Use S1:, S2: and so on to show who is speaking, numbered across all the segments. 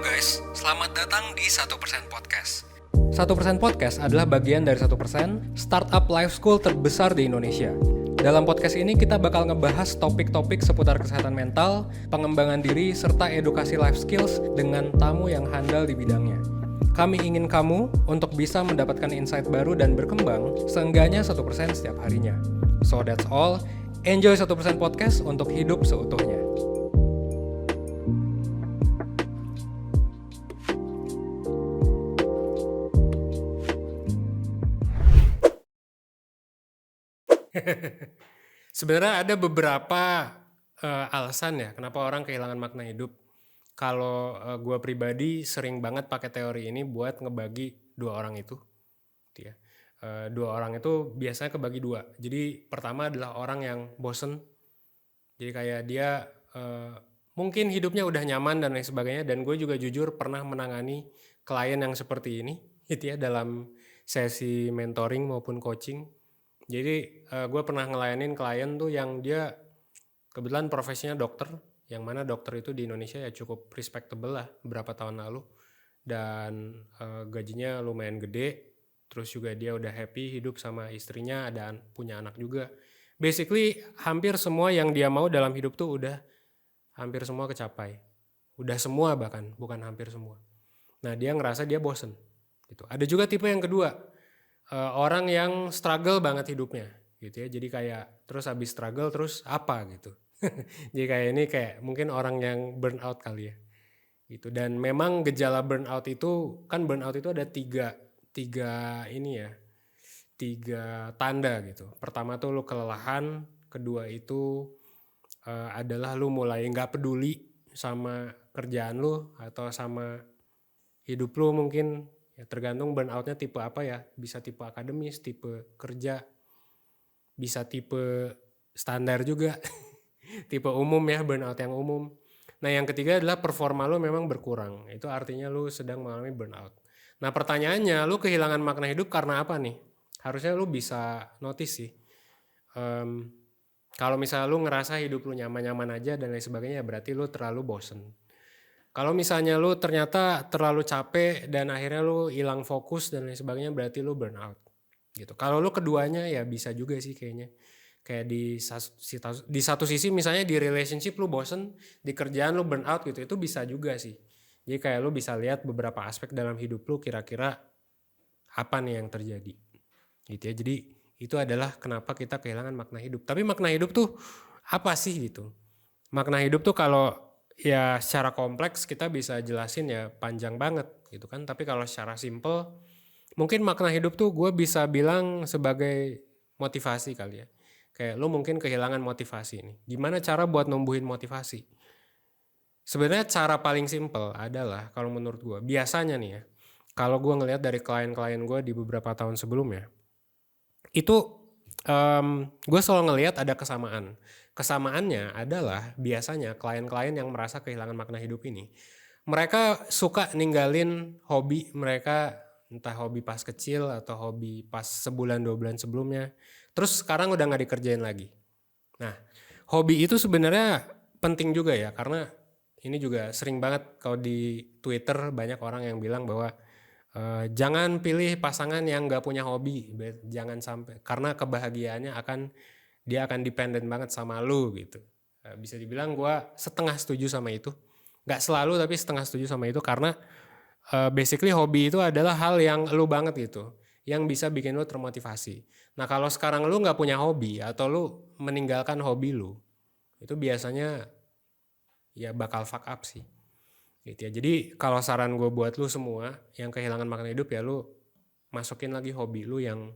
S1: guys, selamat datang di 1% Podcast.
S2: 1% Podcast adalah bagian dari 1% startup life school terbesar di Indonesia. Dalam podcast ini kita bakal ngebahas topik-topik seputar kesehatan mental, pengembangan diri, serta edukasi life skills dengan tamu yang handal di bidangnya. Kami ingin kamu untuk bisa mendapatkan insight baru dan berkembang seenggaknya 1% setiap harinya. So that's all, enjoy 1% Podcast untuk hidup seutuhnya. Sebenarnya ada beberapa alasan ya kenapa orang kehilangan makna hidup. Kalau gue pribadi sering banget pakai teori ini buat ngebagi dua orang itu. Gitu ya. Dua orang itu biasanya kebagi dua. Jadi pertama adalah orang yang bosen. Jadi kayak dia mungkin hidupnya udah nyaman dan lain sebagainya. Dan gue juga jujur pernah menangani klien yang seperti ini gitu ya, dalam sesi mentoring maupun coaching. Jadi gue pernah ngelayanin klien tuh yang dia kebetulan profesinya dokter, yang mana dokter itu di Indonesia ya cukup respectable lah beberapa tahun lalu, dan gajinya lumayan gede, terus juga dia udah happy hidup sama istrinya, dan punya anak juga. Basically hampir semua yang dia mau dalam hidup tuh udah hampir semua kecapai, udah semua bahkan, bukan hampir semua. Nah dia ngerasa dia bosen gitu. Ada juga tipe yang kedua, orang yang struggle banget hidupnya gitu ya. Jadi kayak terus habis struggle terus apa gitu. Jadi kayak ini kayak mungkin orang yang burnout kali ya gitu. Dan memang gejala burnout itu kan, burnout itu ada tiga ini ya, tiga tanda gitu. Pertama tuh lu kelelahan, kedua itu adalah lu mulai nggak peduli sama kerjaan lu atau sama hidup lu mungkin. Ya, tergantung burnoutnya tipe apa ya, bisa tipe akademis, tipe kerja, bisa tipe standar juga, tipe umum ya, burnout yang umum. Nah yang ketiga adalah performa lu memang berkurang, itu artinya lu sedang mengalami burnout. Nah pertanyaannya, lu kehilangan makna hidup karena apa nih? Harusnya lu bisa notice sih. Kalau misalnya lu ngerasa hidup lu nyaman-nyaman aja dan lain sebagainya, berarti lu terlalu bosen. Kalau misalnya lu ternyata terlalu capek dan akhirnya lu hilang fokus dan lain sebagainya, berarti lu burnout gitu. Kalau lu keduanya ya bisa juga sih kayaknya. Kayak di satu sisi misalnya di relationship lu bosen, di kerjaan lu burnout gitu, itu bisa juga sih. Jadi kayak lu bisa lihat beberapa aspek dalam hidup lu kira-kira apa nih yang terjadi gitu ya. Jadi itu adalah kenapa kita kehilangan makna hidup. Tapi makna hidup tuh apa sih gitu? Makna hidup tuh kalau ya secara kompleks kita bisa jelasin ya panjang banget gitu kan. Tapi kalau secara simple, mungkin makna hidup tuh gue bisa bilang sebagai motivasi kali ya. Kayak lo mungkin kehilangan motivasi nih. Gimana cara buat numbuhin motivasi? Sebenarnya cara paling simple adalah kalau menurut gue, biasanya nih ya, kalau gue ngelihat dari klien-klien gue di beberapa tahun sebelumnya, itu gue selalu ngelihat ada kesamaan. Kesamaannya adalah biasanya klien-klien yang merasa kehilangan makna hidup ini, mereka suka ninggalin hobi mereka, entah hobi pas kecil atau hobi pas sebulan 2 bulan sebelumnya, terus sekarang udah gak dikerjain lagi. Nah hobi itu sebenarnya penting juga ya, karena ini juga sering banget kalau di Twitter banyak orang yang bilang bahwa jangan pilih pasangan yang gak punya hobi, jangan sampai, karena kebahagiaannya dia akan dependent banget sama lu gitu. Bisa dibilang gue setengah setuju sama itu, gak selalu tapi setengah setuju sama itu, karena basically hobi itu adalah hal yang lu banget gitu, yang bisa bikin lu termotivasi. Nah kalau sekarang lu gak punya hobi atau lu meninggalkan hobi lu, itu biasanya ya bakal fuck up sih gitu ya. Jadi kalau saran gue buat lu semua yang kehilangan makna hidup, ya lu masukin lagi hobi lu yang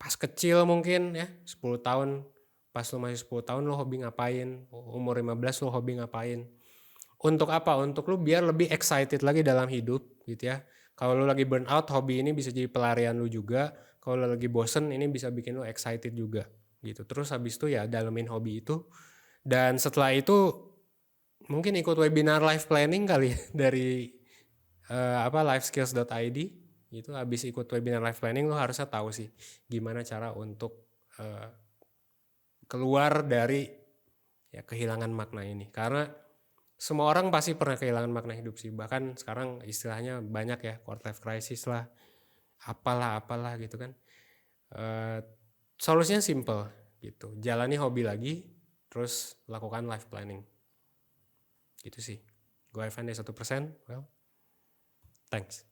S2: pas kecil mungkin ya, 10 tahun, pas lu masih 10 tahun lu hobi ngapain, umur 15 lu hobi ngapain. Untuk apa? Untuk lu biar lebih excited lagi dalam hidup gitu ya. Kalau lu lagi burn out, hobi ini bisa jadi pelarian lu juga. Kalau lu lagi bosen, ini bisa bikin lu excited juga gitu. Terus habis itu ya dalemin hobi itu. Dan setelah itu mungkin ikut webinar life planning kali ya, dari lifeskills.id itu. Habis ikut webinar life planning lo harusnya tahu sih gimana cara untuk keluar dari ya kehilangan makna ini. Karena semua orang pasti pernah kehilangan makna hidup sih. Bahkan sekarang istilahnya banyak ya, quarter life crisis lah, apalah gitu kan. Solusinya simple gitu. Jalani hobi lagi, terus lakukan life planning. Gitu sih. Gue Evan dari 1%. Well, thanks.